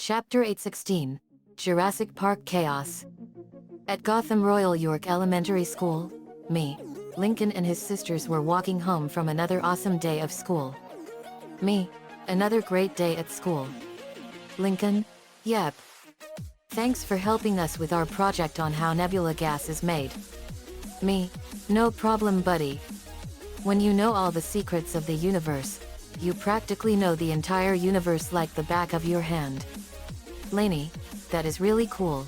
Chapter 816, Jurassic Park Chaos. At Gotham Royal York Elementary School, me, Lincoln and his sisters were walking home from another awesome day of school. Me, another great day at school. Lincoln, yep. Thanks for helping us with our project on how nebula gas is made. Me, no problem buddy. When you know all the secrets of the universe, you practically know the entire universe like the back of your hand. Lainey, that is really cool.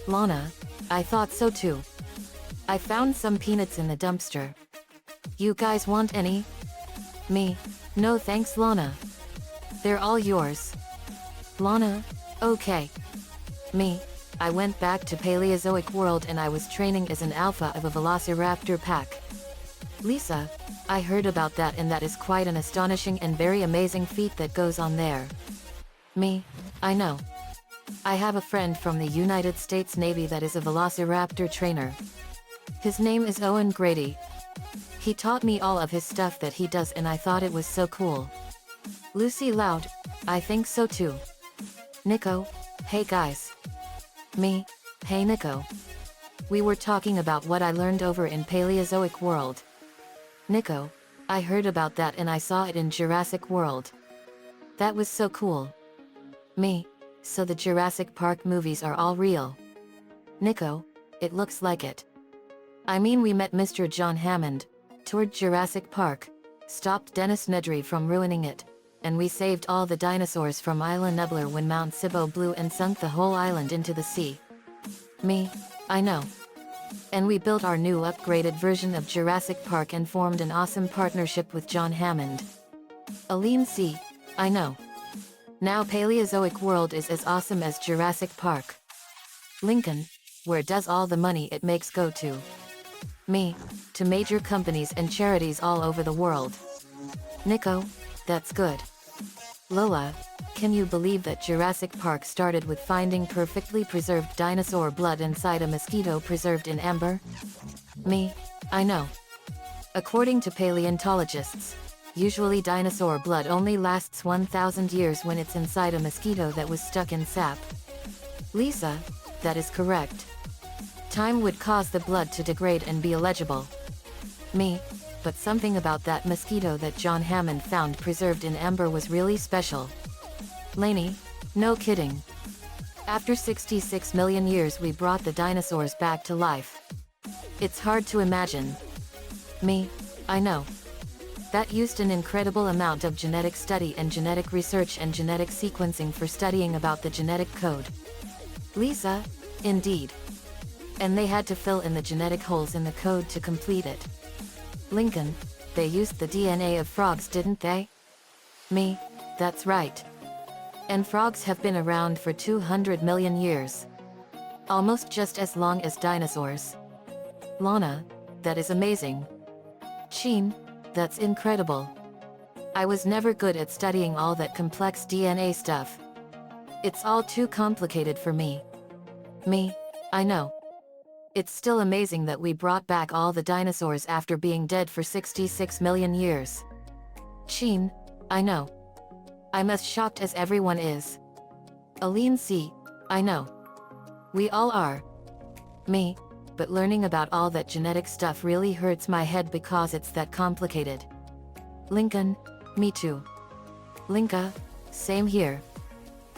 Lana, I thought so too. I found some peanuts in the dumpster. You guys want any? Me, no thanks Lana. They're all yours. Lana, okay. Me, I went back to Paleozoic world and I was training as an alpha of a velociraptor pack. Lisa, I heard about that and that is quite an astonishing and very amazing feat that goes on there. Me, I know. I have a friend from the United States Navy that is a velociraptor trainer. His name is Owen Grady. He taught me all of his stuff that he does and I thought it was so cool. Lucy Loud, I think so too. Nico, hey guys. Me, hey Nico. We were talking about what I learned over in Paleozoic world. Nico, I heard about that and I saw it in Jurassic World. That was so cool. Me, so the Jurassic Park movies are all real. Nico, it looks like it. I mean we met Mr. John Hammond, toured Jurassic Park, stopped Dennis Nedry from ruining it, and we saved all the dinosaurs from Isla Nublar when Mount Sibo blew and sunk the whole island into the sea. Me, I know. And we built our new upgraded version of Jurassic Park and formed an awesome partnership with John Hammond. Aline C, I know. Now Paleozoic world is as awesome as Jurassic Park. Lincoln, where does all the money it makes go to? Me, to major companies and charities all over the world. Nico, that's good. Lola, can you believe that Jurassic Park started with finding perfectly preserved dinosaur blood inside a mosquito preserved in amber? Me, I know. According to paleontologists, usually dinosaur blood only lasts 1,000 years when it's inside a mosquito that was stuck in sap. Lisa, that is correct. Time would cause the blood to degrade and be illegible. Me, but something about that mosquito that John Hammond found preserved in amber was really special. Lainey, no kidding. After 66 million years we brought the dinosaurs back to life. It's hard to imagine. Me, I know. That used an incredible amount of genetic study and genetic research and genetic sequencing for studying about the genetic code. Lisa, indeed. And they had to fill in the genetic holes in the code to complete it. Lincoln, they used the DNA of frogs, didn't they? Me, that's right. And frogs have been around for 200 million years. Almost just as long as dinosaurs. Lana, that is amazing. Sheen, that's incredible. I was never good at studying all that complex DNA stuff. It's all too complicated for me. Me, I know. It's still amazing that we brought back all the dinosaurs after being dead for 66 million years. Sheen, I know. I'm as shocked as everyone is. Aline C, I know. We all are. Me, but learning about all that genetic stuff really hurts my head because it's that complicated. Lincoln, me too. Linka, same here.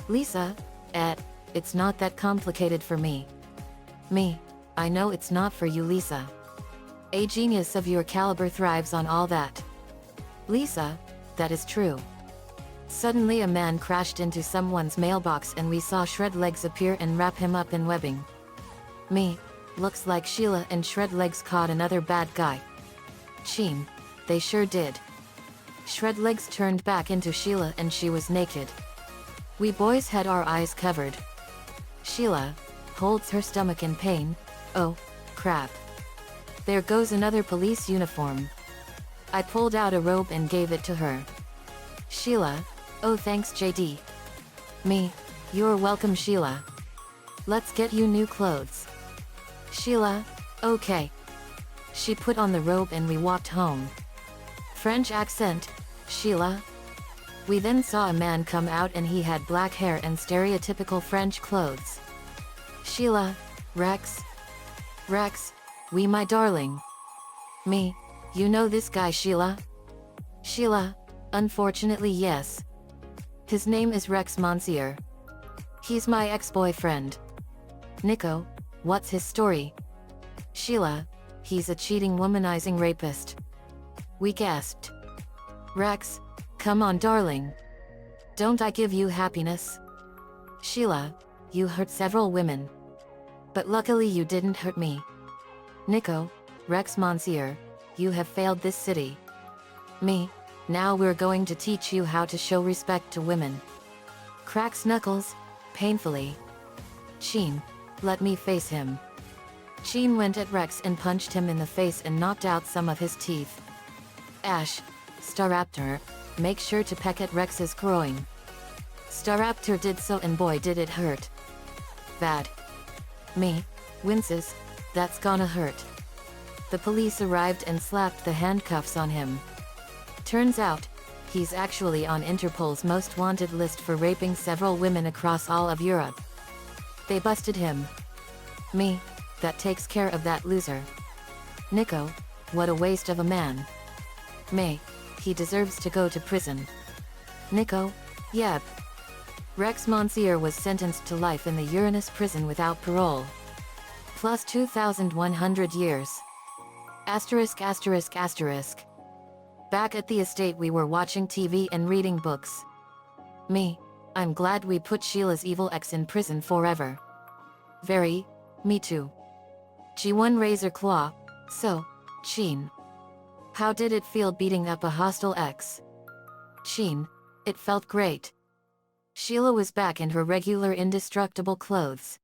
Lisa, it's not that complicated for me. Me, I know it's not for you Lisa. A genius of your caliber thrives on all that. Lisa, that is true. Suddenly a man crashed into someone's mailbox and we saw Shred Legs appear and wrap him up in webbing. Me, looks like Sheila and Shred Legs caught another bad guy. Sheen, they sure did. Shred Legs turned back into Sheila and she was naked. We boys had our eyes covered. Sheila holds her stomach in pain. Oh, crap. There goes another police uniform. I pulled out a robe and gave it to her. Sheila, oh thanks JD. Me, you're welcome Sheila. Let's get you new clothes. Sheila, okay. She put on the robe and we walked home. French accent, Sheila. We then saw a man come out and he had black hair and stereotypical French clothes. Sheila, Rex. Rex, we my darling. Me, you know this guy Sheila? Sheila, unfortunately yes. His name is Rex Monsieur. He's my ex-boyfriend. Nico, what's his story? Sheila, he's a cheating womanizing rapist. We gasped. Rex, come on darling. Don't I give you happiness? Sheila, you hurt several women. But luckily you didn't hurt me. Nico, Rex Monsieur, you have failed this city. Me, now we're going to teach you how to show respect to women. Cracks knuckles, painfully. Sheen, let me face him. Sheen went at Rex and punched him in the face and knocked out some of his teeth. Ash, Staraptor, make sure to peck at Rex's groin. Staraptor did so and boy did it hurt. Bad. Me, winces, that's gonna hurt. The police arrived and slapped the handcuffs on him. Turns out, he's actually on Interpol's most wanted list for raping several women across all of Europe. They busted him. Me, that takes care of that loser. Nico, what a waste of a man. Me, he deserves to go to prison. Nico, yep. Rex Monsieur was sentenced to life in the Uranus prison without parole. Plus 2,100 years. Asterisk asterisk asterisk. Back at the estate we were watching TV and reading books. Me, I'm glad we put Sheila's evil ex in prison forever. Very, me too. G1 Razor Claw, so, Sheen. How did it feel beating up a hostile ex? Sheen, it felt great. Sheila was back in her regular indestructible clothes.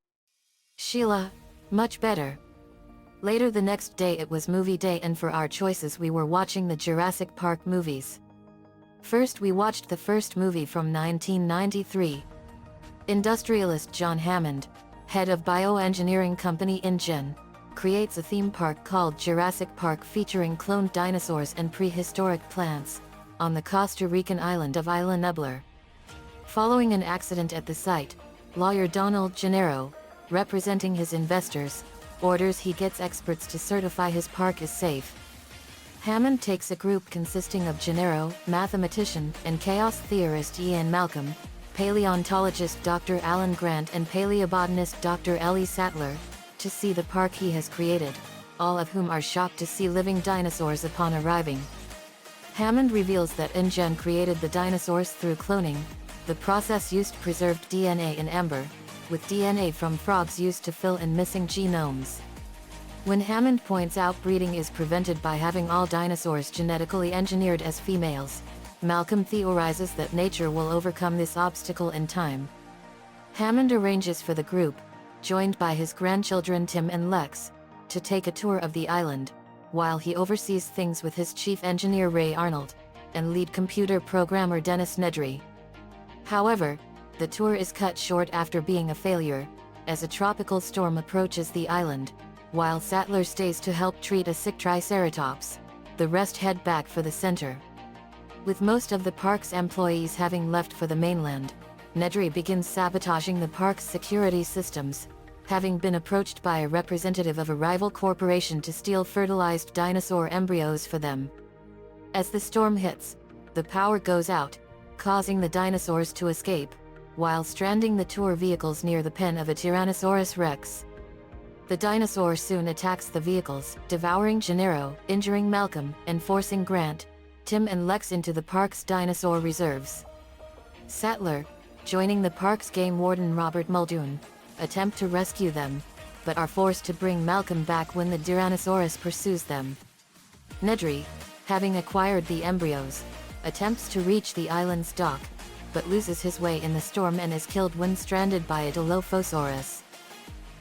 Sheila, much better. Later the next day it was movie day and for our choices we were watching the Jurassic Park movies. First we watched the first movie from 1993. Industrialist John Hammond, head of bioengineering company InGen, creates a theme park called Jurassic Park featuring cloned dinosaurs and prehistoric plants, on the Costa Rican island of Isla Nublar. Following an accident at the site, lawyer Donald Gennaro, representing his investors, orders he gets experts to certify his park is safe. Hammond takes a group consisting of Gennaro, mathematician, and chaos theorist Ian Malcolm, paleontologist Dr. Alan Grant and paleobotanist Dr. Ellie Sattler, to see the park he has created, all of whom are shocked to see living dinosaurs upon arriving. Hammond reveals that InGen created the dinosaurs through cloning. The process used preserved DNA in amber, with DNA from frogs used to fill in missing genomes. When Hammond points out breeding is prevented by having all dinosaurs genetically engineered as females, Malcolm theorizes that nature will overcome this obstacle in time. Hammond arranges for the group, joined by his grandchildren Tim and Lex, to take a tour of the island, while he oversees things with his chief engineer Ray Arnold, and lead computer programmer Dennis Nedry. However, the tour is cut short after being a failure, as a tropical storm approaches the island. While Sattler stays to help treat a sick Triceratops, the rest head back for the center. With most of the park's employees having left for the mainland, Nedry begins sabotaging the park's security systems, having been approached by a representative of a rival corporation to steal fertilized dinosaur embryos for them. As the storm hits, the power goes out, causing the dinosaurs to escape, while stranding the tour vehicles near the pen of a Tyrannosaurus Rex. The dinosaur soon attacks the vehicles, devouring Gennaro, injuring Malcolm, and forcing Grant, Tim and Lex into the park's dinosaur reserves. Sattler, joining the park's game warden Robert Muldoon, attempt to rescue them, but are forced to bring Malcolm back when the Tyrannosaurus pursues them. Nedry, having acquired the embryos, attempts to reach the island's dock, but loses his way in the storm and is killed when stranded by a Dilophosaurus.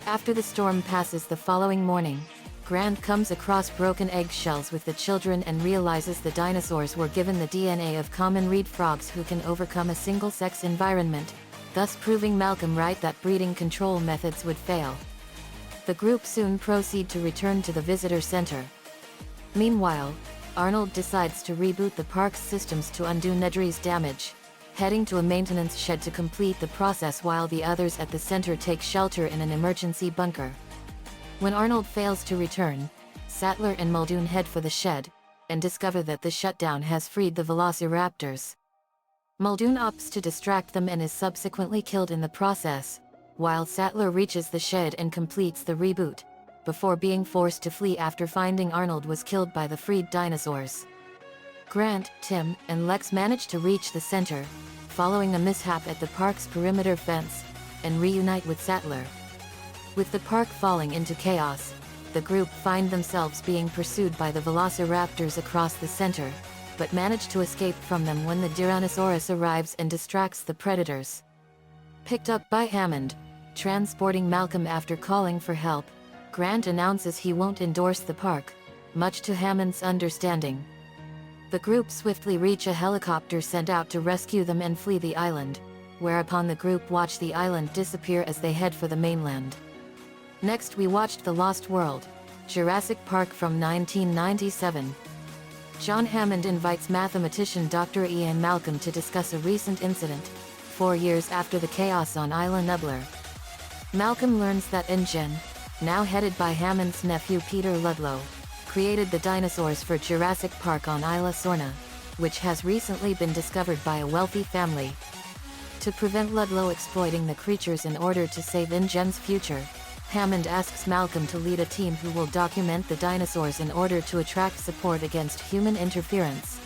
After the storm passes the following morning, Grant comes across broken eggshells with the children and realizes the dinosaurs were given the DNA of common reed frogs who can overcome a single-sex environment, thus proving Malcolm right that breeding control methods would fail. The group soon proceed to return to the visitor center. Meanwhile, Arnold decides to reboot the park's systems to undo Nedry's damage, heading to a maintenance shed to complete the process while the others at the center take shelter in an emergency bunker. When Arnold fails to return, Sattler and Muldoon head for the shed, and discover that the shutdown has freed the velociraptors. Muldoon opts to distract them and is subsequently killed in the process, while Sattler reaches the shed and completes the reboot, before being forced to flee after finding Arnold was killed by the freed dinosaurs. Grant, Tim, and Lex manage to reach the center, following a mishap at the park's perimeter fence, and reunite with Sattler. With the park falling into chaos, the group find themselves being pursued by the velociraptors across the center, but manage to escape from them when the Tyrannosaurus arrives and distracts the predators. Picked up by Hammond, transporting Malcolm after calling for help, Grant announces he won't endorse the park, much to Hammond's understanding. The group swiftly reach a helicopter sent out to rescue them and flee the island, whereupon the group watch the island disappear as they head for the mainland. Next we watched The Lost World, Jurassic Park from 1997. John Hammond invites mathematician Dr. Ian Malcolm to discuss a recent incident, 4 years after the chaos on Isla Nublar. Malcolm learns that InGen, now headed by Hammond's nephew Peter Ludlow, created the dinosaurs for Jurassic Park on Isla Sorna, which has recently been discovered by a wealthy family. To prevent Ludlow exploiting the creatures in order to save InGen's future, Hammond asks Malcolm to lead a team who will document the dinosaurs in order to attract support against human interference.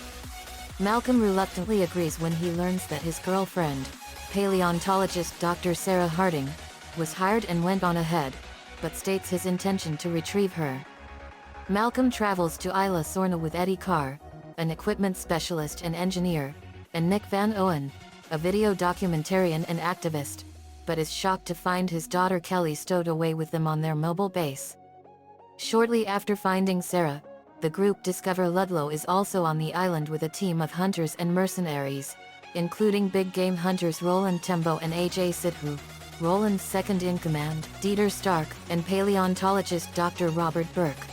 Malcolm reluctantly agrees when he learns that his girlfriend, paleontologist Dr. Sarah Harding, was hired and went on ahead, but states his intention to retrieve her. Malcolm travels to Isla Sorna with Eddie Carr, an equipment specialist and engineer, and Nick Van Owen, a video documentarian and activist, but is shocked to find his daughter Kelly stowed away with them on their mobile base. Shortly after finding Sarah, the group discover Ludlow is also on the island with a team of hunters and mercenaries, including big game hunters Roland Tembo and AJ Sidhu, Roland's second-in-command, Dieter Stark, and paleontologist Dr. Robert Burke.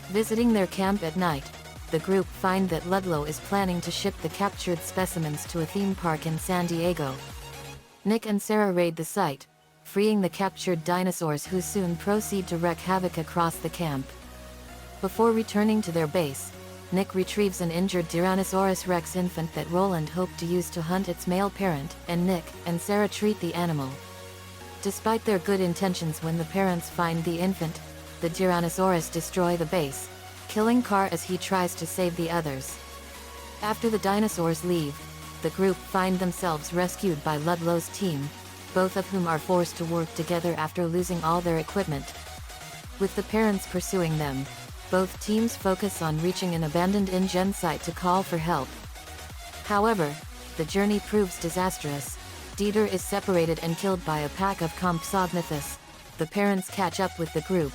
Visiting their camp at night, the group find that Ludlow is planning to ship the captured specimens to a theme park in San Diego. Nick and Sarah raid the site, freeing the captured dinosaurs who soon proceed to wreak havoc across the camp. Before returning to their base, Nick retrieves an injured Tyrannosaurus Rex infant that Roland hoped to use to hunt its male parent, and Nick and Sarah treat the animal. Despite their good intentions, when the parents find the infant, the Tyrannosaurus destroy the base, killing Carr as he tries to save the others. After the dinosaurs leave, the group find themselves rescued by Ludlow's team, both of whom are forced to work together after losing all their equipment. With the parents pursuing them, both teams focus on reaching an abandoned InGen site to call for help. However, the journey proves disastrous. Dieter is separated and killed by a pack of Compsognathus. The parents catch up with the group,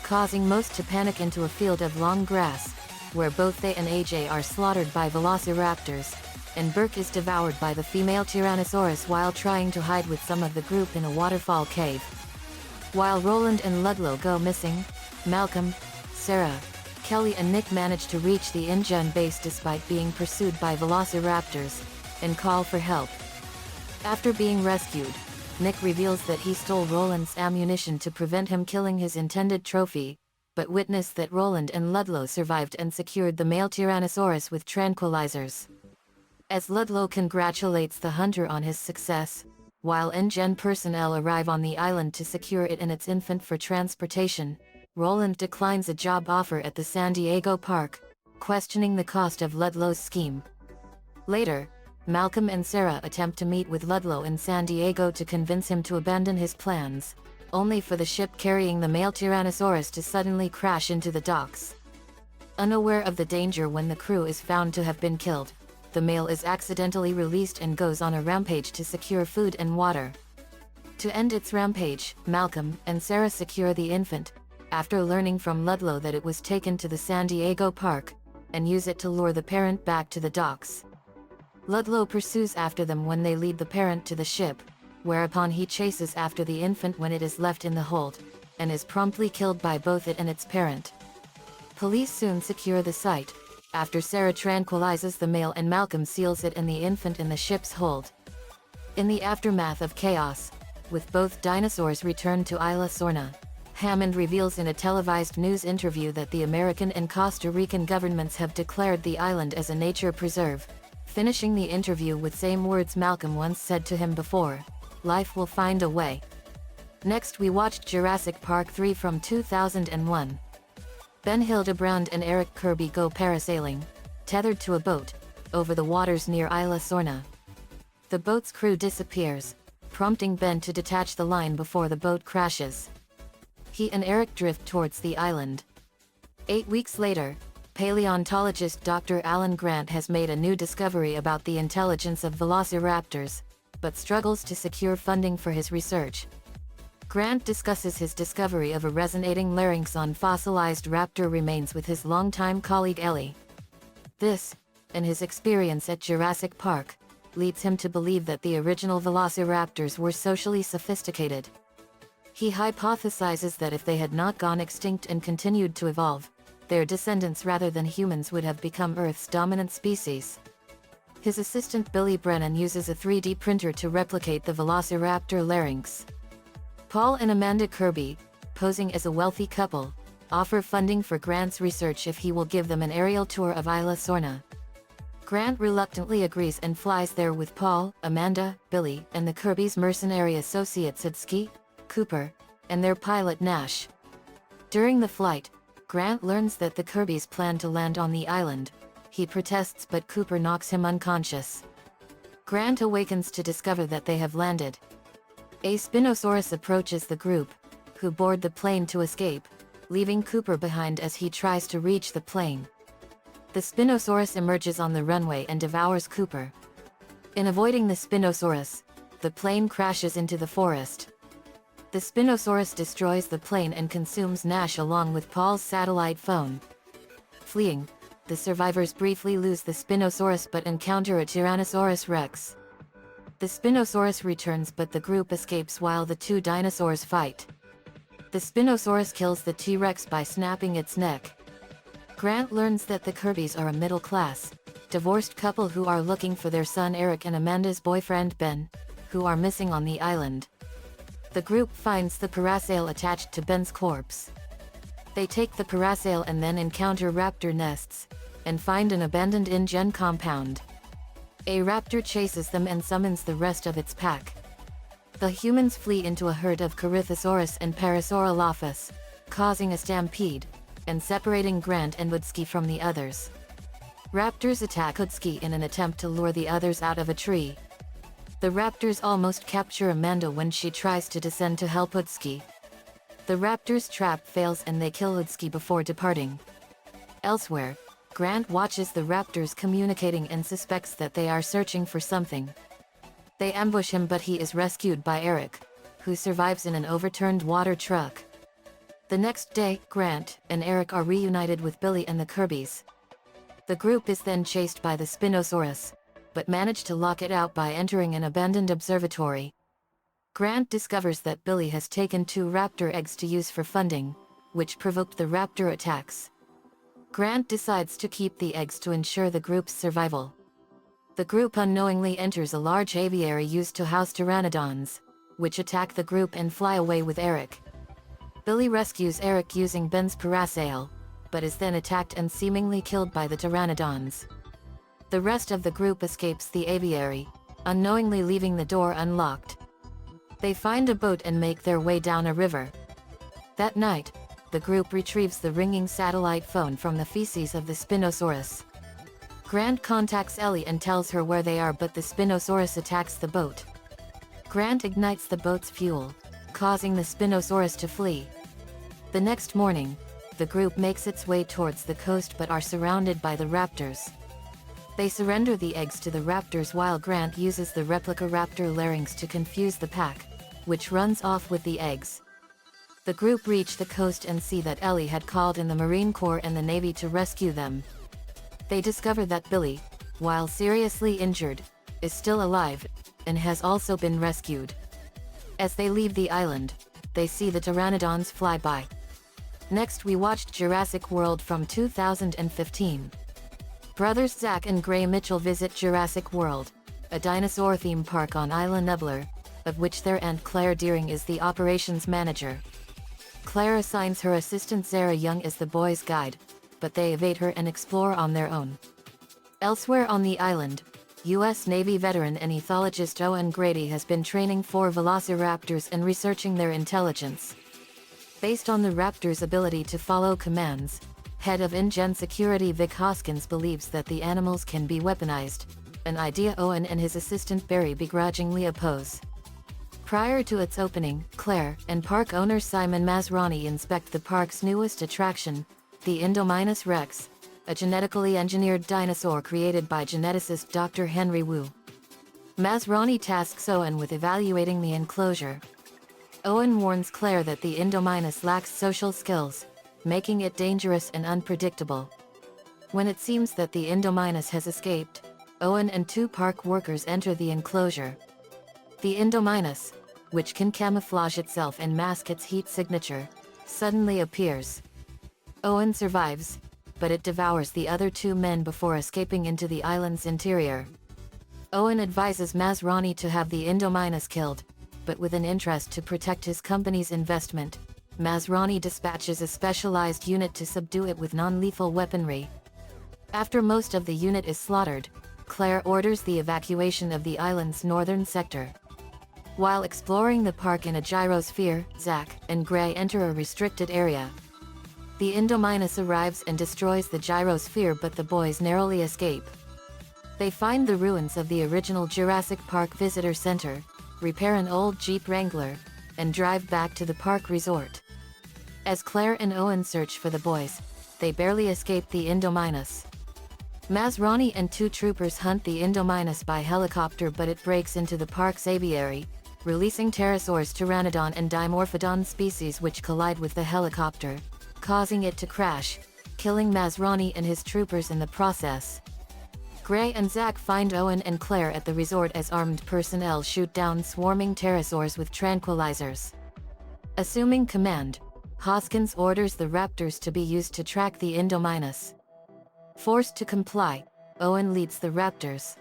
causing most to panic into a field of long grass, where both they and AJ are slaughtered by velociraptors, and Burke is devoured by the female Tyrannosaurus while trying to hide with some of the group in a waterfall cave. While Roland and Ludlow go missing, Malcolm, Sarah, Kelly and Nick manage to reach the InGen base despite being pursued by velociraptors, and call for help. After being rescued, Nick reveals that he stole Roland's ammunition to prevent him killing his intended trophy, but witness that Roland and Ludlow survived and secured the male Tyrannosaurus with tranquilizers. As Ludlow congratulates the hunter on his success, while InGen personnel arrive on the island to secure it and its infant for transportation, Roland declines a job offer at the San Diego park, questioning the cost of Ludlow's scheme. Later, Malcolm and Sarah attempt to meet with Ludlow in San Diego to convince him to abandon his plans, only for the ship carrying the male Tyrannosaurus to suddenly crash into the docks. Unaware of the danger when the crew is found to have been killed, the male is accidentally released and goes on a rampage to secure food and water. To end its rampage, Malcolm and Sarah secure the infant, after learning from Ludlow that it was taken to the San Diego park, and use it to lure the parent back to the docks. Ludlow pursues after them when they lead the parent to the ship, whereupon he chases after the infant when it is left in the hold, and is promptly killed by both it and its parent. Police soon secure the site, after Sarah tranquilizes the male and Malcolm seals it and the infant in the ship's hold. In the aftermath of chaos, with both dinosaurs returned to Isla Sorna, Hammond reveals in a televised news interview that the American and Costa Rican governments have declared the island as a nature preserve, finishing the interview with same words Malcolm once said to him before: "Life will find a way." Next we watched Jurassic Park 3 from 2001. Ben Hildebrand and Eric Kirby go parasailing, tethered to a boat, over the waters near Isla Sorna. The boat's crew disappears, prompting Ben to detach the line before the boat crashes. He and Eric drift towards the island. 8 weeks later, paleontologist Dr. Alan Grant has made a new discovery about the intelligence of velociraptors, but struggles to secure funding for his research. Grant discusses his discovery of a resonating larynx on fossilized raptor remains with his longtime colleague Ellie. This, and his experience at Jurassic Park, leads him to believe that the original velociraptors were socially sophisticated. He hypothesizes that if they had not gone extinct and continued to evolve, their descendants rather than humans would have become Earth's dominant species. His assistant Billy Brennan uses a 3D printer to replicate the velociraptor larynx. Paul and Amanda Kirby, posing as a wealthy couple, offer funding for Grant's research if he will give them an aerial tour of Isla Sorna. Grant reluctantly agrees and flies there with Paul, Amanda, Billy, and the Kirby's mercenary associates Sadski, Cooper, and their pilot Nash. During the flight, Grant learns that the Kirbys plan to land on the island. He protests but Cooper knocks him unconscious. Grant awakens to discover that they have landed. A Spinosaurus approaches the group, who board the plane to escape, leaving Cooper behind as he tries to reach the plane. The Spinosaurus emerges on the runway and devours Cooper. In avoiding the Spinosaurus, the plane crashes into the forest. The Spinosaurus destroys the plane and consumes Nash along with Paul's satellite phone. Fleeing, the survivors briefly lose the Spinosaurus but encounter a Tyrannosaurus Rex. The Spinosaurus returns but the group escapes while the two dinosaurs fight. The Spinosaurus kills the T-Rex by snapping its neck. Grant learns that the Kirbys are a middle-class, divorced couple who are looking for their son Eric and Amanda's boyfriend Ben, who are missing on the island. The group finds the parasail attached to Ben's corpse. They take the parasail and then encounter raptor nests, and find an abandoned InGen compound. A raptor chases them and summons the rest of its pack. The humans flee into a herd of Corythosaurus and Parasaurolophus, causing a stampede, and separating Grant and Woodsky from the others. Raptors attack Woodsky in an attempt to lure the others out of a tree. The raptors almost capture Amanda when she tries to descend to help Woodsky. The raptors' trap fails and they kill Woodsky before departing. Elsewhere, Grant watches the raptors communicating and suspects that they are searching for something. They ambush him but he is rescued by Eric, who survives in an overturned water truck. The next day, Grant and Eric are reunited with Billy and the Kirbys. The group is then chased by the Spinosaurus, but manage to lock it out by entering an abandoned observatory. Grant discovers that Billy has taken 2 raptor eggs to use for funding, which provoked the raptor attacks. Grant decides to keep the eggs to ensure the group's survival. The group unknowingly enters a large aviary used to house pteranodons, which attack the group and fly away with Eric. Billy rescues Eric using Ben's parasail, but is then attacked and seemingly killed by the pteranodons. The rest of the group escapes the aviary, unknowingly leaving the door unlocked. They find a boat and make their way down a river. That night, the group retrieves the ringing satellite phone from the feces of the Spinosaurus. Grant contacts Ellie and tells her where they are but the Spinosaurus attacks the boat. Grant ignites the boat's fuel, causing the Spinosaurus to flee. The next morning, the group makes its way towards the coast but are surrounded by the raptors. They surrender the eggs to the raptors while Grant uses the replica raptor larynx to confuse the pack, which runs off with the eggs. The group reach the coast and see that Ellie had called in the Marine Corps and the Navy to rescue them. They discover that Billy, while seriously injured, is still alive, and has also been rescued. As they leave the island, they see the pteranodons fly by. Next we watched Jurassic World from 2015. Brothers Zach and Gray Mitchell visit Jurassic World, a dinosaur theme park on Isla Nublar, of which their aunt Claire Deering is the operations manager. Claire assigns her assistant Sarah Young as the boys' guide, but they evade her and explore on their own. Elsewhere on the island, U.S. Navy veteran and ethologist Owen Grady has been training 4 velociraptors and researching their intelligence. Based on the raptors' ability to follow commands, head of InGen Security Vic Hoskins believes that the animals can be weaponized, an idea Owen and his assistant Barry begrudgingly oppose. Prior to its opening, Claire and park owner Simon Masrani inspect the park's newest attraction, the Indominus Rex, a genetically engineered dinosaur created by geneticist Dr. Henry Wu. Masrani tasks Owen with evaluating the enclosure. Owen warns Claire that the Indominus lacks social skills, making it dangerous and unpredictable. When it seems that the Indominus has escaped, Owen and 2 park workers enter the enclosure. The Indominus, which can camouflage itself and mask its heat signature, suddenly appears. Owen survives, but it devours the other 2 men before escaping into the island's interior. Owen advises Masrani to have the Indominus killed, but with an interest to protect his company's investment, Masrani dispatches a specialized unit to subdue it with non-lethal weaponry. After most of the unit is slaughtered, Claire orders the evacuation of the island's northern sector. While exploring the park in a gyrosphere, Zach and Gray enter a restricted area. The Indominus arrives and destroys the gyrosphere, but the boys narrowly escape. They find the ruins of the original Jurassic Park Visitor Center, repair an old Jeep Wrangler, and drive back to the park resort. As Claire and Owen search for the boys, they barely escape the Indominus. Masrani and 2 troopers hunt the Indominus by helicopter, but it breaks into the park's aviary, releasing pterosaurs Pteranodon and Dimorphodon species which collide with the helicopter, causing it to crash, killing Masrani and his troopers in the process. Gray and Zach find Owen and Claire at the resort as armed personnel shoot down swarming pterosaurs with tranquilizers. Assuming command, Hoskins orders the raptors to be used to track the Indominus. Forced to comply, Owen leads the raptors.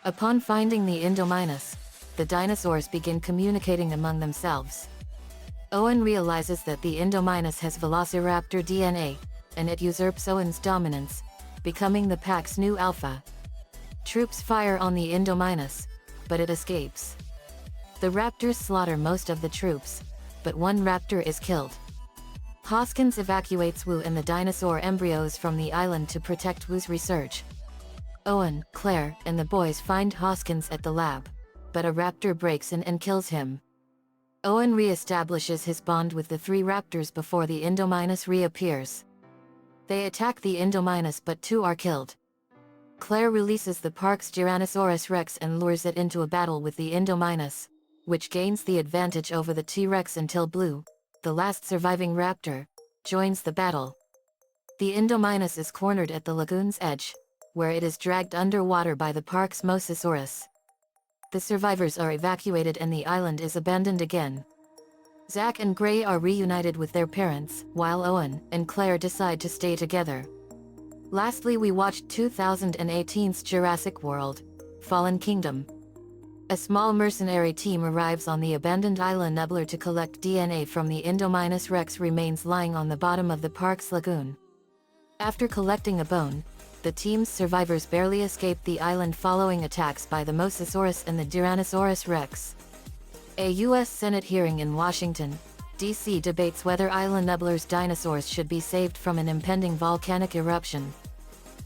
Upon finding the Indominus, the dinosaurs begin communicating among themselves. Owen realizes that the Indominus has velociraptor DNA, and it usurps Owen's dominance, becoming the pack's new alpha. Troops fire on the Indominus, but it escapes. The raptors slaughter most of the troops, but 1 raptor is killed. Hoskins evacuates Wu and the dinosaur embryos from the island to protect Wu's research. Owen, Claire, and the boys find Hoskins at the lab, but a raptor breaks in and kills him. Owen re-establishes his bond with the 3 raptors before the Indominus reappears. They attack the Indominus, but 2 are killed. Claire releases the park's Tyrannosaurus Rex and lures it into a battle with the Indominus, which gains the advantage over the T-Rex until Blue, the last surviving raptor, joins the battle. The Indominus is cornered at the lagoon's edge, where it is dragged underwater by the park's Mosasaurus. The survivors are evacuated and the island is abandoned again. Zach and Gray are reunited with their parents, while Owen and Claire decide to stay together. Lastly, we watched 2018's Jurassic World: Fallen Kingdom. A small mercenary team arrives on the abandoned Isla Nublar to collect DNA from the Indominus Rex remains lying on the bottom of the park's lagoon. After collecting a bone, the team's survivors barely escape the island following attacks by the Mosasaurus and the Tyrannosaurus Rex. A U.S. Senate hearing in Washington, D.C. debates whether Isla Nublar's dinosaurs should be saved from an impending volcanic eruption.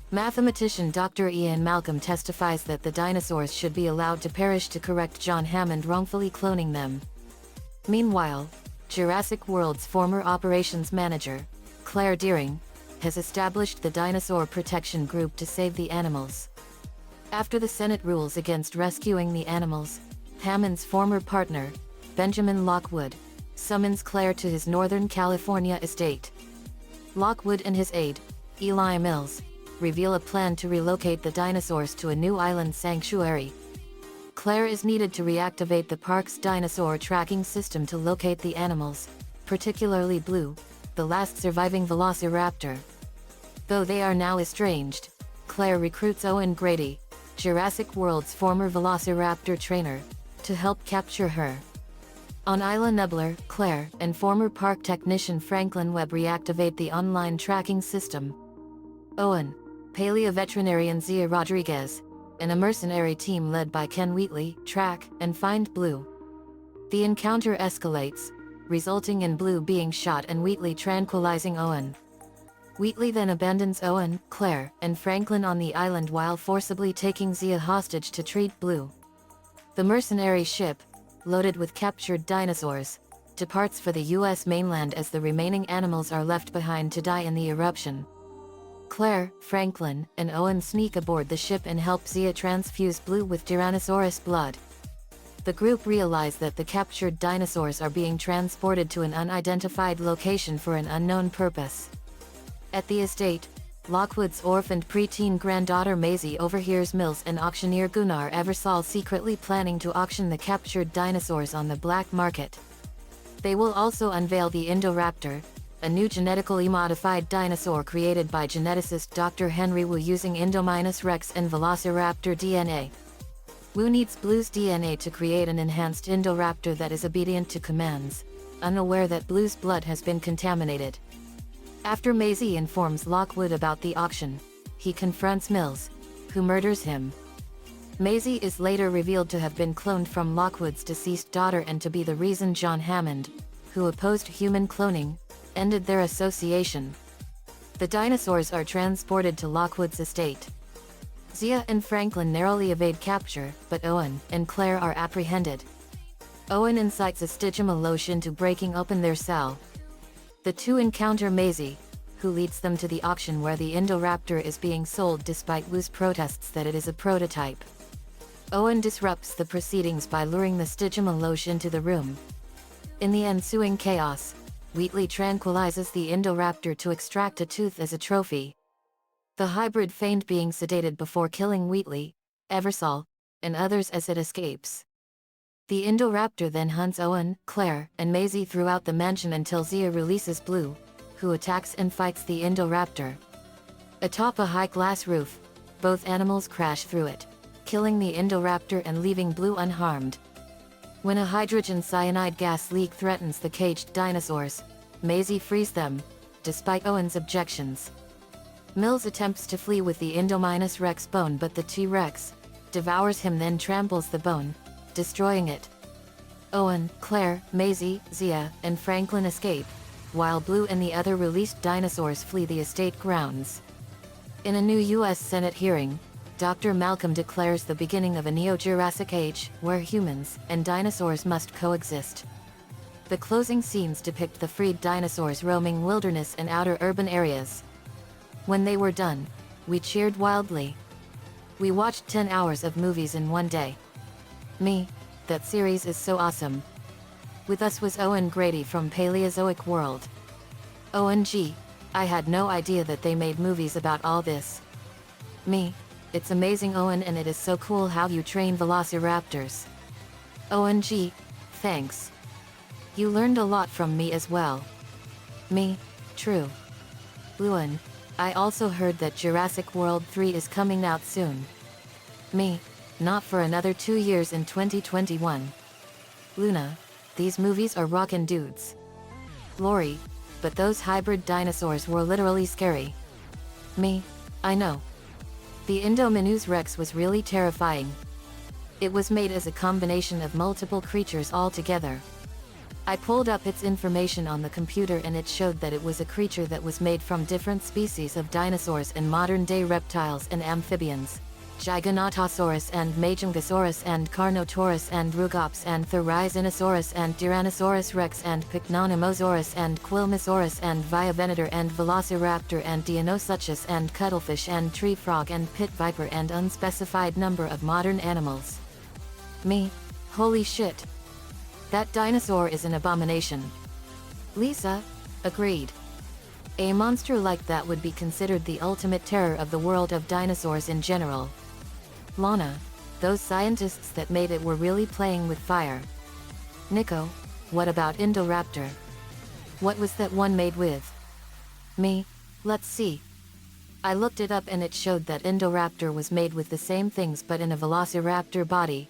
Mathematician Dr. Ian Malcolm testifies that the dinosaurs should be allowed to perish to correct John Hammond wrongfully cloning them. Meanwhile, Jurassic World's former operations manager, Claire Deering, has established the Dinosaur Protection Group to save the animals. After the Senate rules against rescuing the animals, Hammond's former partner, Benjamin Lockwood, summons Claire to his Northern California estate. Lockwood and his aide, Eli Mills, reveal a plan to relocate the dinosaurs to a new island sanctuary. Claire is needed to reactivate the park's dinosaur tracking system to locate the animals, particularly Blue, the last surviving velociraptor. Though they are now estranged, Claire recruits Owen Grady, Jurassic World's former Velociraptor trainer, to help capture her. On Isla Nublar, Claire and former park technician Franklin Webb reactivate the online tracking system. Owen, paleoveterinarian Zia Rodriguez, and a mercenary team led by Ken Wheatley track and find Blue. The encounter escalates, resulting in Blue being shot and Wheatley tranquilizing Owen. Wheatley then abandons Owen, Claire, and Franklin on the island while forcibly taking Zia hostage to treat Blue. The mercenary ship, loaded with captured dinosaurs, departs for the US mainland as the remaining animals are left behind to die in the eruption. Claire, Franklin, and Owen sneak aboard the ship and help Zia transfuse Blue with Tyrannosaurus blood. The group realize that the captured dinosaurs are being transported to an unidentified location for an unknown purpose. At the estate, Lockwood's orphaned preteen granddaughter Maisie overhears Mills and auctioneer Gunnar Eversole secretly planning to auction the captured dinosaurs on the black market. They will also unveil the Indoraptor, a new genetically modified dinosaur created by geneticist Dr. Henry Wu using Indominus rex and Velociraptor DNA. Wu needs Blue's DNA to create an enhanced Indoraptor that is obedient to commands, unaware that Blue's blood has been contaminated. After Maisie informs Lockwood about the auction, he confronts Mills, who murders him. Maisie is later revealed to have been cloned from Lockwood's deceased daughter and to be the reason John Hammond, who opposed human cloning, ended their association. The dinosaurs are transported to Lockwood's estate. Zia and Franklin narrowly evade capture, but Owen and Claire are apprehended. Owen incites a Stygimolosh into breaking open their cell. The two encounter Maisie, who leads them to the auction where the Indoraptor is being sold despite Wu's protests that it is a prototype. Owen disrupts the proceedings by luring the Stygimolosh into the room. In the ensuing chaos, Wheatley tranquilizes the Indoraptor to extract a tooth as a trophy. The hybrid feigned being sedated before killing Wheatley, Eversole, and others as it escapes. The Indoraptor then hunts Owen, Claire, and Maisie throughout the mansion until Zia releases Blue, who attacks and fights the Indoraptor. Atop a high glass roof, both animals crash through it, killing the Indoraptor and leaving Blue unharmed. When a hydrogen cyanide gas leak threatens the caged dinosaurs, Maisie frees them, despite Owen's objections. Mills attempts to flee with the Indominus rex bone, but the T-Rex devours him, then tramples the bone, destroying it. Owen, Claire, Maisie, Zia, and Franklin escape, while Blue and the other released dinosaurs flee the estate grounds. In a new U.S. Senate hearing, Dr. Malcolm declares the beginning of a Neo-Jurassic age, where humans and dinosaurs must coexist. The closing scenes depict the freed dinosaurs roaming wilderness and outer urban areas. When they were done, we cheered wildly. We watched 10 hours of movies in one day. That series is so awesome. With us was Owen Grady from Paleozoic World. OMG, I had no idea that they made movies about all this. It's amazing, Owen, and it is so cool how you train velociraptors. OMG, thanks. You learned a lot from me as well. True. Owen, I also heard that Jurassic World 3 is coming out soon. Not for another 2 years in 2021. Luna, these movies are rockin' dudes. Lori, but those hybrid dinosaurs were literally scary. I know. The Indominus Rex was really terrifying. It was made as a combination of multiple creatures all together. I pulled up its information on the computer and it showed that it was a creature that was made from different species of dinosaurs and modern-day reptiles and amphibians. Giganotosaurus and Majungasaurus and Carnotaurus and Rugops and Therizinosaurus and Tyrannosaurus rex and Pycnonomosaurus and Quilmosaurus and Viavenator and Velociraptor and Dianosuchus and Cuttlefish and Tree Frog and Pit Viper and unspecified number of modern animals. Holy shit. That dinosaur is an abomination. Lisa, agreed. A monster like that would be considered the ultimate terror of the world of dinosaurs in general. Lana, those scientists that made it were really playing with fire. Nico, what about Indoraptor? What was that one made with? Let's see. I looked it up and it showed that Indoraptor was made with the same things but in a Velociraptor body.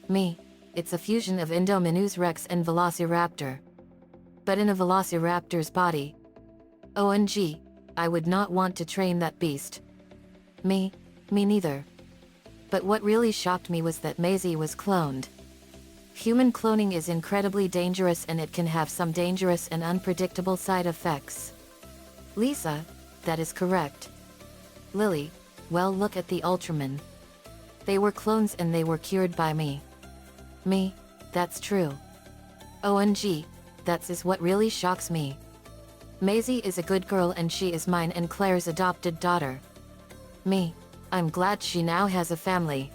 Me, it's a fusion of Indominus Rex and Velociraptor. But in a Velociraptor's body. OMG, I would not want to train that beast. Me neither. But what really shocked me was that Maisie was cloned. Human cloning is incredibly dangerous and it can have some dangerous and unpredictable side effects. Lisa, that is correct. Lily, well, look at the Ultraman. They were clones and they were cured by me. Me, that's true. OMG, that's is what really shocks me. Maisie is a good girl and she is mine and Claire's adopted daughter. Me, I'm glad she now has a family.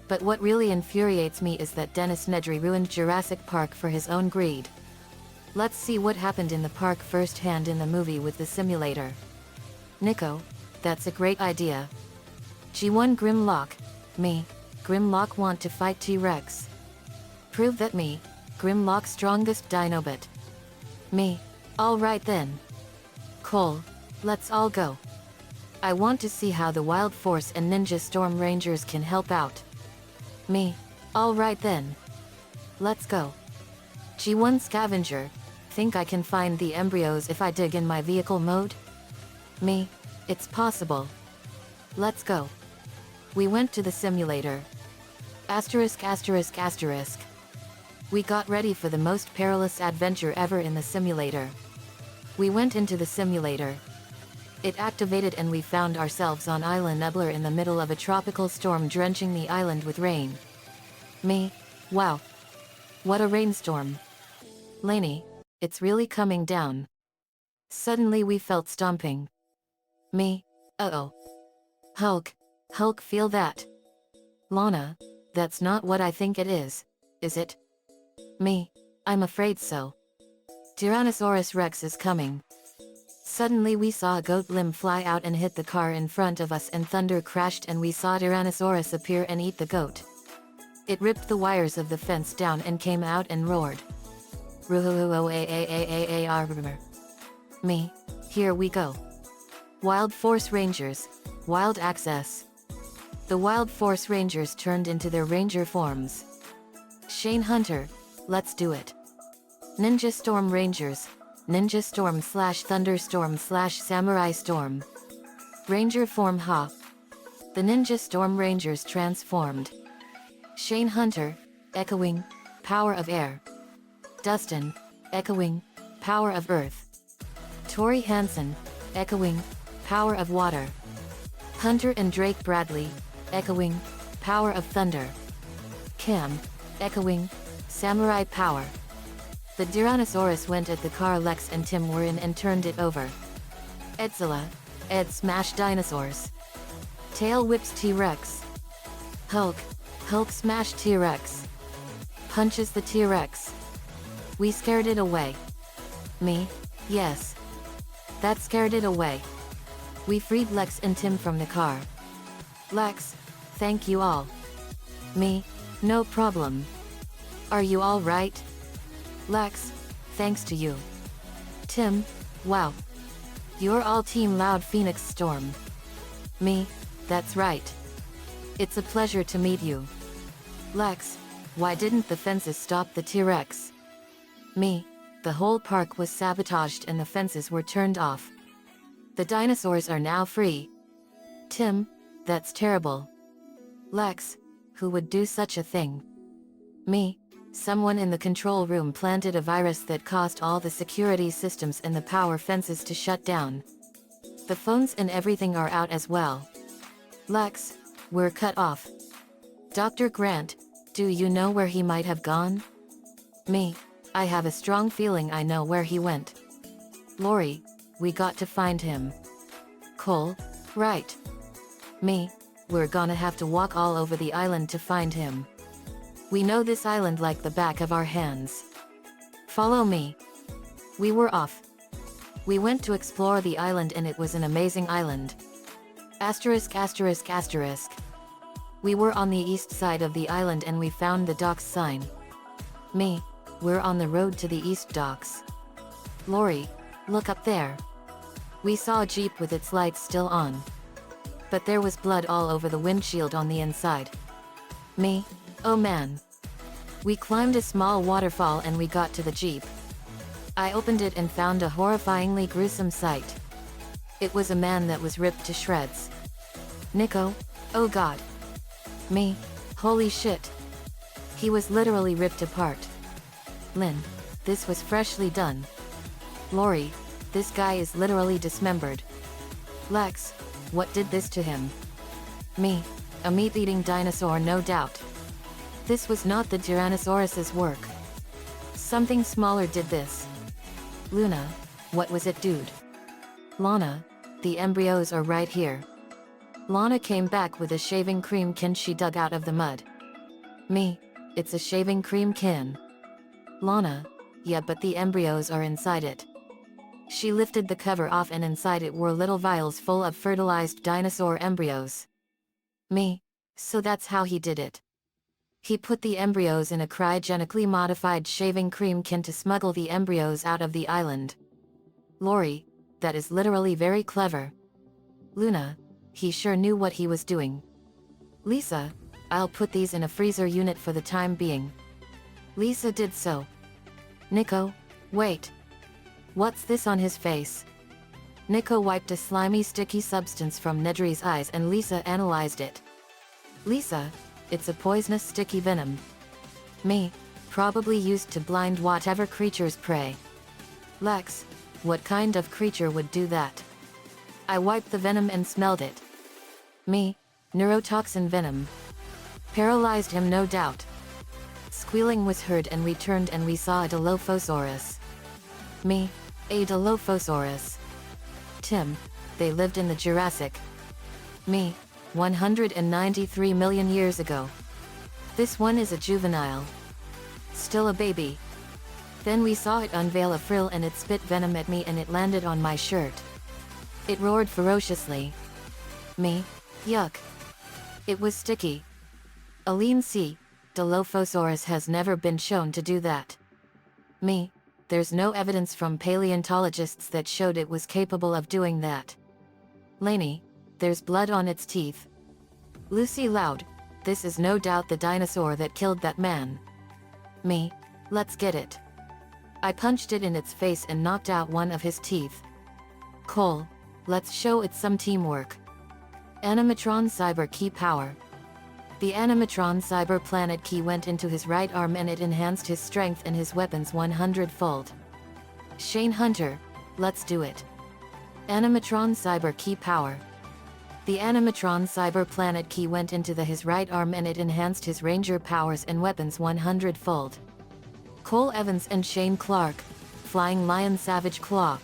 But what really infuriates me is that Dennis Nedry ruined Jurassic Park for his own greed. Let's see what happened in the park firsthand in the movie with the simulator. Nico, that's a great idea. G1 Grimlock, me, Grimlock want to fight T-Rex. Prove that me, Grimlock strongest Dinobot. Me, alright then. Cole, let's all go. I want to see how the Wild Force and Ninja Storm Rangers can help out. Me, alright then. Let's go. G1 Scavenger, think I can find the embryos if I dig in my vehicle mode? Me, it's possible. Let's go. We went to the simulator. Asterisk asterisk asterisk. We got ready for the most perilous adventure ever in the simulator. We went into the simulator. It activated and we found ourselves on Island Nubler in the middle of a tropical storm drenching the island with rain. Me, wow. What a rainstorm. Lainey, it's really coming down. Suddenly we felt stomping. Me, uh-oh. Hulk, feel that. Lana, that's not what I think it is it? Me, I'm afraid so. Tyrannosaurus Rex is coming. Suddenly we saw a goat limb fly out and hit the car in front of us and thunder crashed and we saw Tyrannosaurus appear and eat the goat. It ripped the wires of the fence down and came out and roared. Me, here we go. Wild Force Rangers, Wild Access. The Wild Force Rangers turned into their ranger forms. Shane Hunter, let's do it. Ninja Storm Rangers, Ninja Storm / Thunderstorm / Samurai Storm. Ranger form Ha. The Ninja Storm Rangers transformed. Shane Hunter, Echoing, Power of Air. Dustin, Echoing, Power of Earth. Tori Hansen, Echoing, Power of Water. Hunter and Drake Bradley, Echoing, Power of Thunder. Cam, Echoing, Samurai Power. The Tyrannosaurus went at the car Lex and Tim were in and turned it over. Edzilla, Ed smash dinosaurs. Tail whips T-Rex. Hulk smash T-Rex. Punches the T-Rex. We scared it away. Me, yes. That scared it away. We freed Lex and Tim from the car. Lex, thank you all. Me, no problem. Are you all right? Lex, thanks to you. Tim, wow. You're all Team Loud Phoenix Storm. Me, that's right. It's a pleasure to meet you. Lex, why didn't the fences stop the T-Rex? Me, the whole park was sabotaged and the fences were turned off. The dinosaurs are now free. Tim, that's terrible. Lex, who would do such a thing? Me, someone in the control room planted a virus that caused all the security systems and the power fences to shut down. The phones and everything are out as well. Lex, we're cut off. Dr. Grant, do you know where he might have gone? Me, I have a strong feeling I know where he went. Lori, we got to find him. Cole, right. Me, we're gonna have to walk all over the island to find him. We know this island like the back of our hands. Follow me. We were off. We went to explore the island and it was an amazing island. Asterisk asterisk asterisk. We were on the east side of the island and we found the docks sign. Me, we're on the road to the east docks. Lori, look up there. We saw a jeep with its lights still on. But there was blood all over the windshield on the inside. Me? Oh man. We climbed a small waterfall and we got to the jeep. I opened it and found a horrifyingly gruesome sight. It was a man that was ripped to shreds. Nico? Oh god. Me? Holy shit. He was literally ripped apart. Lynn? This was freshly done. Lori? This guy is literally dismembered. Lex? What did this to him? Me? A meat-eating dinosaur, no doubt. This was not the Tyrannosaurus's work. Something smaller did this. Luna? What was it, dude? Lana? The embryos are right here. Lana came back with a shaving cream can she dug out of the mud. Me? It's a shaving cream can. Lana? Yeah, but the embryos are inside it. She lifted the cover off and inside it were little vials full of fertilized dinosaur embryos. Me? So that's how he did it. He put the embryos in a cryogenically modified shaving cream can to smuggle the embryos out of the island. Lori? That is literally very clever. Luna? He sure knew what he was doing. Lisa? I'll put these in a freezer unit for the time being. Lisa did so. Nico? Wait. What's this on his face? Nico wiped a slimy sticky substance from Nedry's eyes and Lisa analyzed it. Lisa? It's a poisonous sticky venom. Me? Probably used to blind whatever creatures prey. Lex? What kind of creature would do that? I wiped the venom and smelled it. Me? Neurotoxin venom. Paralyzed him, no doubt. Squealing was heard and we turned and we saw a Dilophosaurus. Me? A Dilophosaurus. Tim? They lived in the Jurassic. Me? 193 million years ago. This one is a juvenile. Still a baby. Then we saw it unveil a frill and it spit venom at me and it landed on my shirt. It roared ferociously. Me? Yuck. It was sticky. Aline C. Dilophosaurus has never been shown to do that. Me? There's no evidence from paleontologists that showed it was capable of doing that. Lainey? There's blood on its teeth. Lucy Loud? This is no doubt the dinosaur that killed that man. Me? Let's get it. I punched it in its face and knocked out one of his teeth. Cole? Let's show it some teamwork. Animatron Cyber Key Power. The Animatron Cyber Planet Key went into his right arm and it enhanced his strength and his weapons 100-fold. Shane Hunter, let's do it. Animatron Cyber Key Power. The Animatron Cyber Planet Key went into his right arm and it enhanced his ranger powers and weapons 100-fold. Cole Evans and Shane Clark, Flying Lion Savage Claw.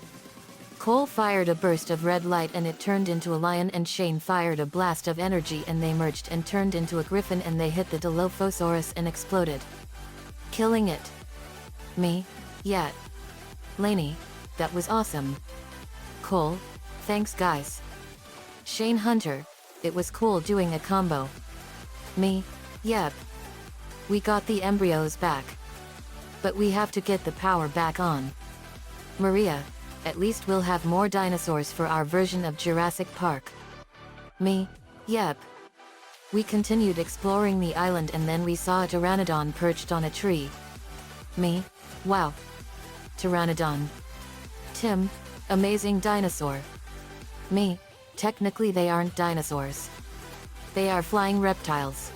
Cole fired a burst of red light and it turned into a lion and Shane fired a blast of energy and they merged and turned into a griffin and they hit the Dilophosaurus and exploded. Killing it. Me? Yeah. Lainey? That was awesome. Cole? Thanks guys. Shane Hunter? It was cool doing a combo. Me? Yep. We got the embryos back. But we have to get the power back on. Maria? At least we'll have more dinosaurs for our version of Jurassic Park. Me? Yep. We continued exploring the island and then we saw a pteranodon perched on a tree. Me? Wow. Pteranodon. Tim? Amazing dinosaur. Me? Technically they aren't dinosaurs. They are flying reptiles.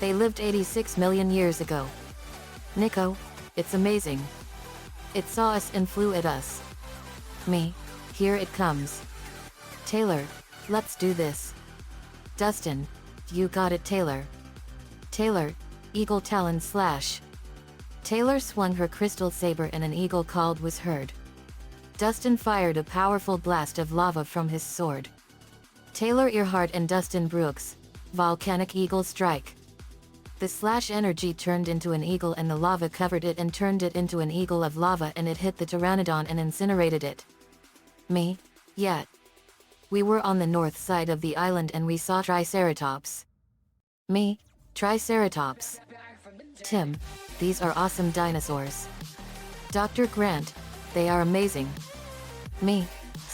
They lived 86 million years ago. Nico? It's amazing. It saw us and flew at us. Me? Here it comes. Taylor? Let's do this. Dustin? You got it, Taylor. Taylor? Eagle Talon Slash. Taylor swung her crystal saber and an eagle called was heard. Dustin fired a powerful blast of lava from his sword. Taylor Earhart and Dustin Brooks, Volcanic Eagle Strike. The slash energy turned into an eagle and the lava covered it and turned it into an eagle of lava and it hit the pteranodon and incinerated it. Me? Yeah. We were on the north side of the island and we saw Triceratops. Me? Triceratops. Tim? These are awesome dinosaurs. Dr. Grant? They are amazing. Me?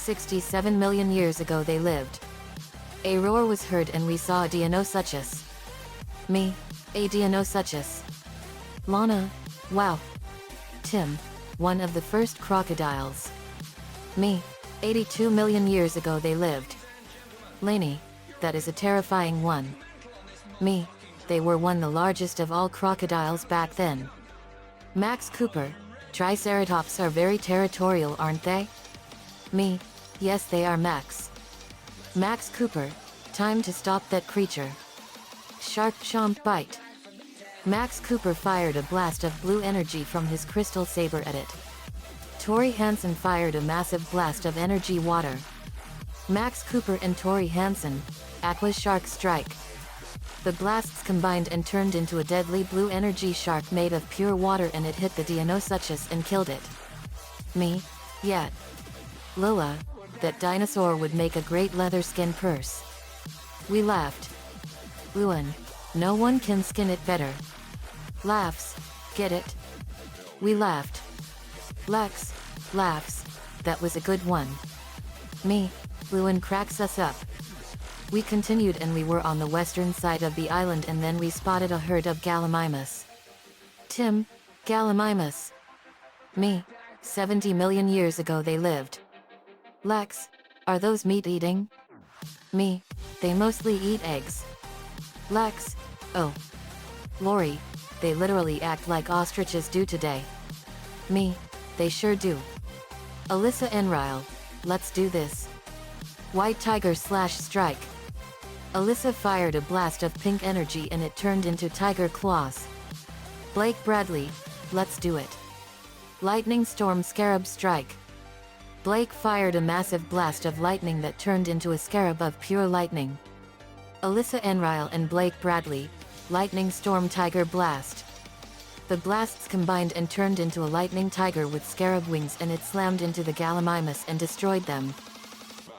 67 million years ago they lived. A roar was heard and we saw a Dinosuchus. Me, a Dinosuchus. Lana, wow. Tim, one of the first crocodiles. Me, 82 million years ago they lived. Lainey, that is a terrifying one. Me, they were one the largest of all crocodiles back then. Max Cooper, Triceratops are very territorial, aren't they? Me, yes they are, Max. Max Cooper, time to stop that creature. Shark chomp bite. Max Cooper fired a blast of blue energy from his crystal saber at it. Tori Hansen fired a massive blast of energy water. Max Cooper and Tori Hansen, Aqua Shark Strike. The blasts combined and turned into a deadly blue energy shark made of pure water and it hit the Dinosuchus and killed it. Me, yet. Lola, that dinosaur would make a great leather skin purse. We laughed. Luan, no one can skin it better. Laughs, get it? We laughed. Lex, laughs, that was a good one. Me, Luan cracks us up. We continued and we were on the western side of the island and then we spotted a herd of Gallimimus. Tim, Gallimimus. Me, 70 million years ago they lived. Lex, are those meat eating? Me, they mostly eat eggs. Lex, oh. Lori, they literally act like ostriches do today. Me, they sure do. Alyssa Enrile, let's do this. White Tiger slash strike. Alyssa fired a blast of pink energy and it turned into tiger claws. Blake Bradley, let's do it. Lightning Storm Scarab Strike. Blake fired a massive blast of lightning that turned into a scarab of pure lightning. Alyssa Enrile and Blake Bradley, Lightning Storm Tiger Blast. The blasts combined and turned into a lightning tiger with scarab wings and it slammed into the Gallimimus and destroyed them.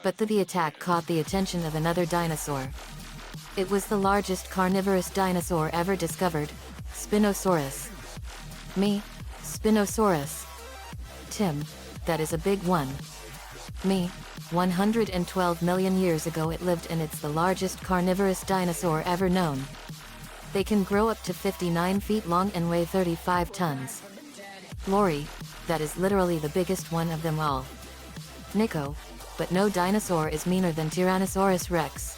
But the attack caught the attention of another dinosaur. It was the largest carnivorous dinosaur ever discovered, Spinosaurus. Me, Spinosaurus. Tim, that is a big one. Me, 112 million years ago it lived and it's the largest carnivorous dinosaur ever known. They can grow up to 59 feet long and weigh 35 tons. Lori, that is literally the biggest one of them all. Nico, but no dinosaur is meaner than Tyrannosaurus Rex.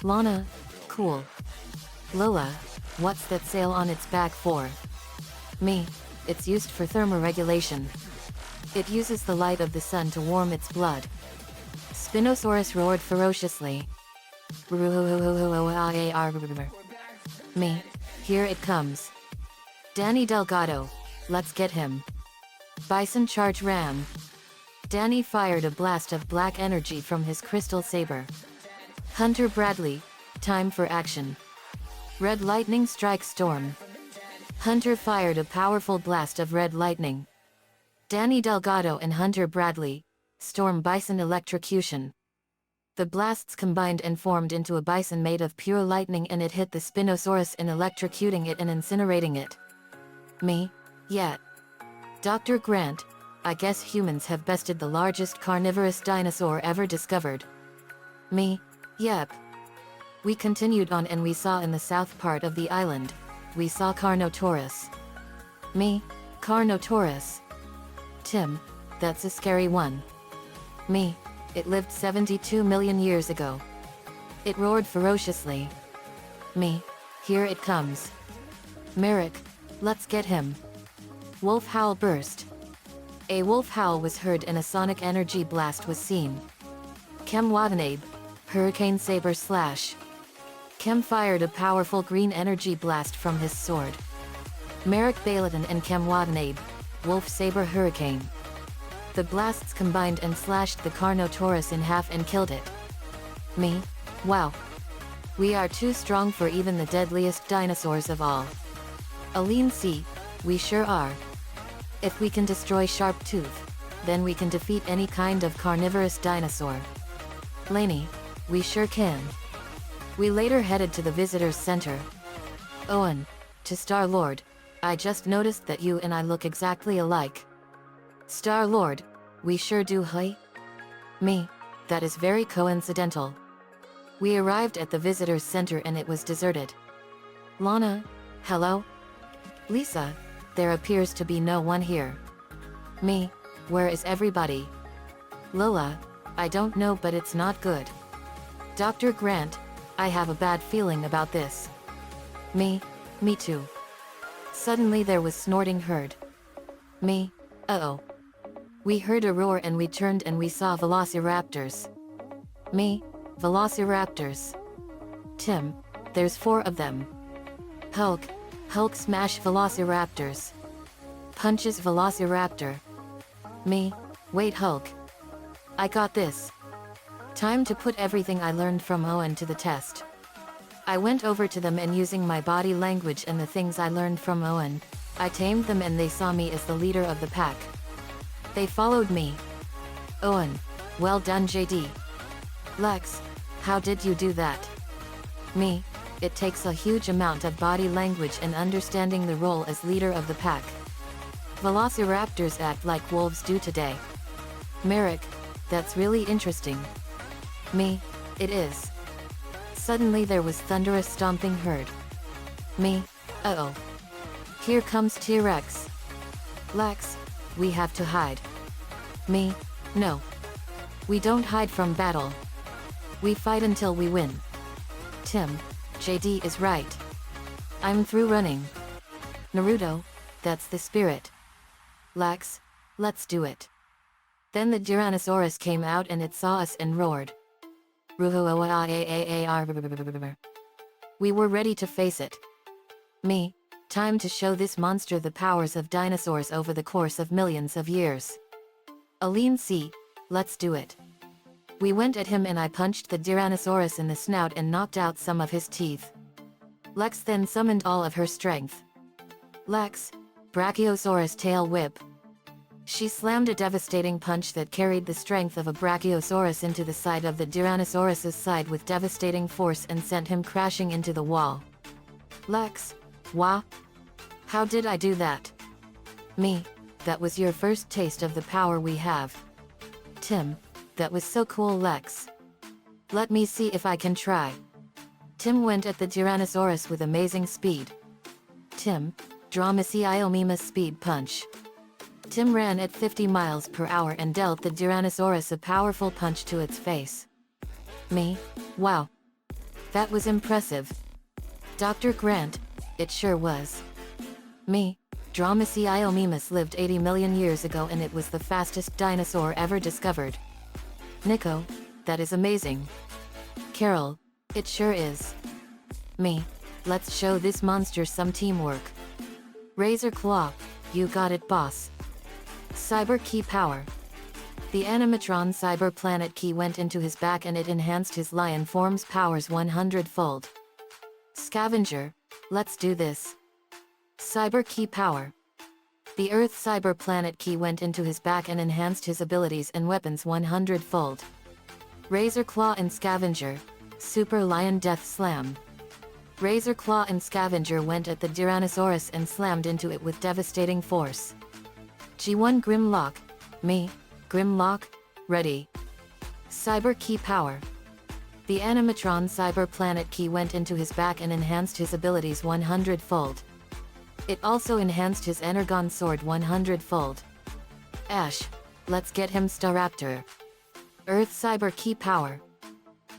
Lana, cool. Lola, what's that sail on its back for? Me, it's used for thermoregulation. It uses the light of the sun to warm its blood. Spinosaurus roared ferociously. Me, here it comes. Danny Delgado, let's get him. Bison Charge Ram. Danny fired a blast of black energy from his crystal saber. Hunter Bradley, time for action. Red Lightning Strike Storm. Hunter fired a powerful blast of red lightning. Danny Delgado and Hunter Bradley, Storm Bison Electrocution. The blasts combined and formed into a bison made of pure lightning and it hit the Spinosaurus in electrocuting it and incinerating it. Me, yet. Dr. Grant, I guess humans have bested the largest carnivorous dinosaur ever discovered. Me, yep. We continued on and we saw in the south part of the island, we saw Carnotaurus. Me, Carnotaurus. Tim, that's a scary one. Me, it lived 72 million years ago. It roared ferociously. Me, here it comes. Merrick, let's get him. Wolf howl burst. A wolf howl was heard and a sonic energy blast was seen. Kem Watanabe, Hurricane Saber Slash. Kem fired a powerful green energy blast from his sword. Merrick Balaton and Kem Watanabe, Wolf Saber Hurricane. The blasts combined and slashed the Carnotaurus in half and killed it. Me, wow. We are too strong for even the deadliest dinosaurs of all. Aline C, we sure are. If we can destroy Sharptooth, then we can defeat any kind of carnivorous dinosaur. Lainey, we sure can. We later headed to the visitors center. Owen, to Star-Lord, I just noticed that you and I look exactly alike. Star-Lord, we sure do, huh? Me. That is very coincidental. We arrived at the visitors center and it was deserted. Lana, hello? Lisa, there appears to be no one here. Me, where is everybody? Lola, I don't know but it's not good. Dr. Grant, I have a bad feeling about this. Me too. Suddenly there was snorting heard. Me, uh-oh. We heard a roar and we turned and we saw velociraptors. Me, velociraptors. Tim, there's 4 of them. Hulk smash velociraptors. Punches velociraptor. Me, wait Hulk. I got this. Time to put everything I learned from Owen to the test. I went over to them and using my body language and the things I learned from Owen, I tamed them and they saw me as the leader of the pack. They followed me. Owen, well done JD. Lex, how did you do that? Me, it takes a huge amount of body language and understanding the role as leader of the pack. Velociraptors act like wolves do today. Merrick, that's really interesting. Me, it is. Suddenly there was thunderous stomping heard. Me, uh-oh. Here comes T-Rex. Lex, we have to hide. Me, no. We don't hide from battle. We fight until we win. Tim, JD is right. I'm through running. Naruto, that's the spirit. Lex, let's do it. Then the Tyrannosaurus came out and it saw us and roared. We were ready to face it. Me, time to show this monster the powers of dinosaurs over the course of millions of years. Aline C, let's do it. We went at him and I punched the Tyrannosaurus in the snout and knocked out some of his teeth. Lex then summoned all of her strength. Lex, Brachiosaurus tail whip. She slammed a devastating punch that carried the strength of a Brachiosaurus into the side of the Tyrannosaurus's side with devastating force and sent him crashing into the wall. Lex, wah? How did I do that? Me, that was your first taste of the power we have. Tim, that was so cool Lex. Let me see if I can try. Tim went at the Tyrannosaurus with amazing speed. Tim, Dromaeomimus speed punch. Tim ran at 50 miles per hour and dealt the Tyrannosaurus a powerful punch to its face. Me, wow. That was impressive. Dr. Grant, it sure was. Me, Dromaeomimus lived 80 million years ago and it was the fastest dinosaur ever discovered. Nico, that is amazing. Carol, it sure is. Me, let's show this monster some teamwork. Razor Claw, you got it boss. Cyber Key Power. The animatron Cyber Planet Key went into his back and it enhanced his lion form's powers 100-fold. Scavenger, let's do this. Cyber Key Power. The Earth Cyber Planet Key went into his back and enhanced his abilities and weapons 100-fold. Razor Claw and Scavenger, Super Lion Death Slam. Razor Claw and Scavenger went at the Tyrannosaurus and slammed into it with devastating force. G1 Grimlock, me, Grimlock, ready. Cyber Key Power. The animatron Cyber Planet Key went into his back and enhanced his abilities 100-fold. It also enhanced his Energon Sword 100-fold. Ash, let's get him Staraptor. Earth Cyber Key Power.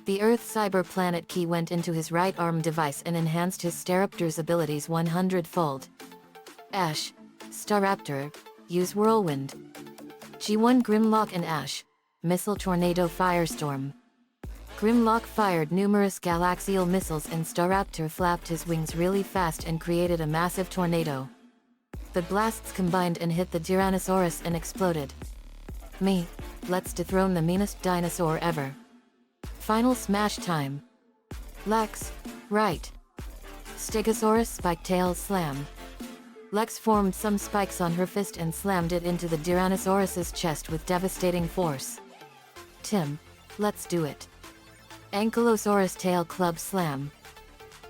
The Earth Cyber Planet Key went into his right arm device and enhanced his Staraptor's abilities 100-fold. Ash, Staraptor, use Whirlwind. G1 Grimlock and Ash, Missile Tornado Firestorm. Grimlock fired numerous galaxial missiles and Staraptor flapped his wings really fast and created a massive tornado. The blasts combined and hit the Tyrannosaurus and exploded. Me, let's dethrone the meanest dinosaur ever. Final smash time. Lex, right. Stegosaurus Spike-Tail Slam. Lex formed some spikes on her fist and slammed it into the Tyrannosaurus's chest with devastating force. Tim, let's do it. Ankylosaurus Tail Club Slam.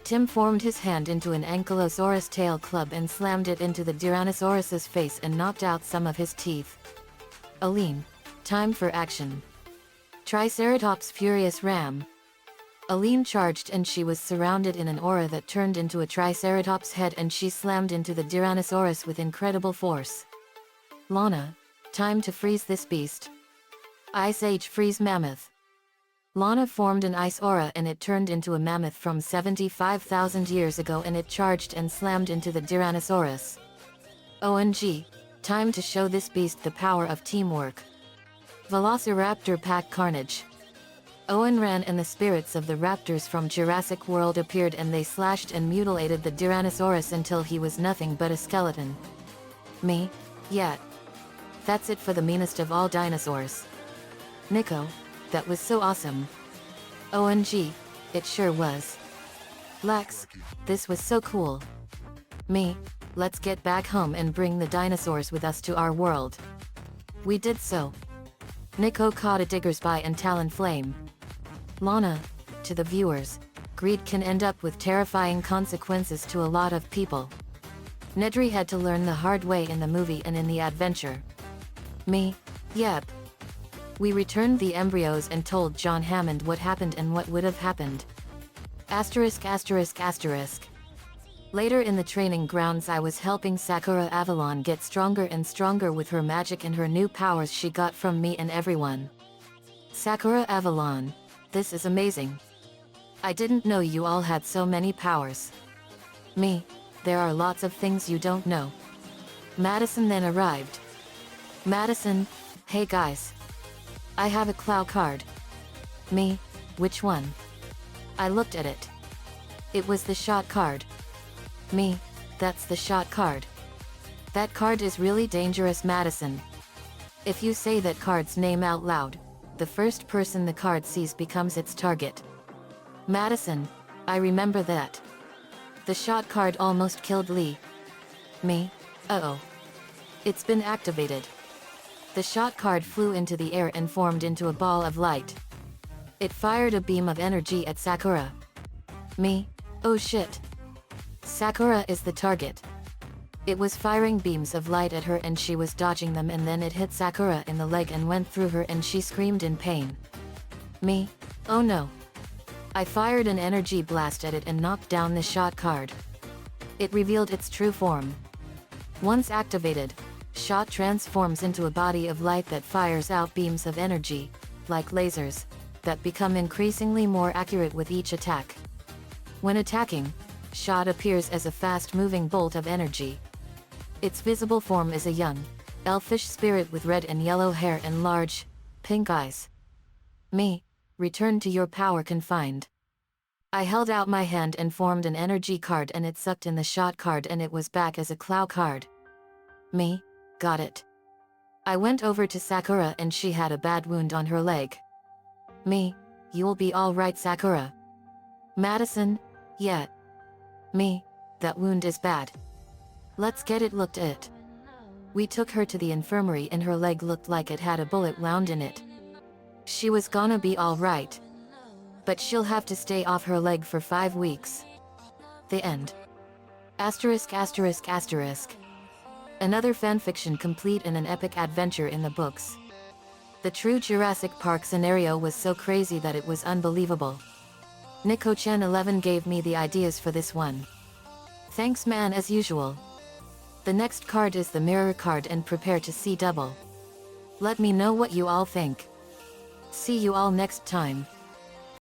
Tim formed his hand into an Ankylosaurus tail club and slammed it into the Tyrannosaurus's face and knocked out some of his teeth. Aline, time for action. Triceratops Furious Ram. Aline charged and she was surrounded in an aura that turned into a Triceratops head and she slammed into the Tyrannosaurus with incredible force. Lana, time to freeze this beast. Ice Age Freeze Mammoth. Lana formed an ice aura and it turned into a mammoth from 75,000 years ago and it charged and slammed into the Tyrannosaurus. OMG, time to show this beast the power of teamwork. Velociraptor Pack Carnage. Owen ran and the spirits of the raptors from Jurassic World appeared and they slashed and mutilated the Tyrannosaurus until he was nothing but a skeleton. Me? Yeah. That's it for the meanest of all dinosaurs. Nico, that was so awesome. OMG, it sure was. Lex, this was so cool. Me, let's get back home and bring the dinosaurs with us to our world. We did so. Nico caught a Diggersby and Talonflame. Lana, to the viewers, greed can end up with terrifying consequences to a lot of people. Nedry had to learn the hard way in the movie and in the adventure. Me, yep. We returned the embryos and told John Hammond what happened and what would have happened. Asterisk asterisk asterisk. Later in the training grounds I was helping Sakura Avalon get stronger and stronger with her magic and her new powers she got from me and everyone. Sakura Avalon, this is amazing. I didn't know you all had so many powers. Me, there are lots of things you don't know. Madison then arrived. Madison, hey guys. I have a Clow card. Me, which one? I looked at it. It was the shot card. Me, that's the shot card. That card is really dangerous, Madison. If you say that card's name out loud, the first person the card sees becomes its target. Madison, I remember that. The shot card almost killed Lee. Me, uh-oh. It's been activated. The shot card flew into the air and formed into a ball of light. It fired a beam of energy at Sakura. Me, oh shit. Sakura is the target. It was firing beams of light at her and she was dodging them and then it hit Sakura in the leg and went through her and she screamed in pain. Me, oh no. I fired an energy blast at it and knocked down the shot card. It revealed its true form. Once activated, shot transforms into a body of light that fires out beams of energy, like lasers, that become increasingly more accurate with each attack. When attacking, shot appears as a fast-moving bolt of energy. Its visible form is a young, elfish spirit with red and yellow hair and large, pink eyes. Me, return to your power confined. I held out my hand and formed an energy card and it sucked in the shot card and it was back as a Clow card. Me, got it. I went over to Sakura and she had a bad wound on her leg. Me, you'll be alright, Sakura. Madison, yeah. Me, that wound is bad. Let's get it looked at. We took her to the infirmary and her leg looked like it had a bullet wound in it. She was gonna be alright. But she'll have to stay off her leg for 5 weeks. The end. Asterisk asterisk asterisk. Another fanfiction complete in an epic adventure in the books. The true Jurassic Park scenario was so crazy that it was unbelievable. Nico-chan11 gave me the ideas for this one. Thanks man as usual. The next card is the mirror card and prepare to see double. Let me know what you all think. See you all next time.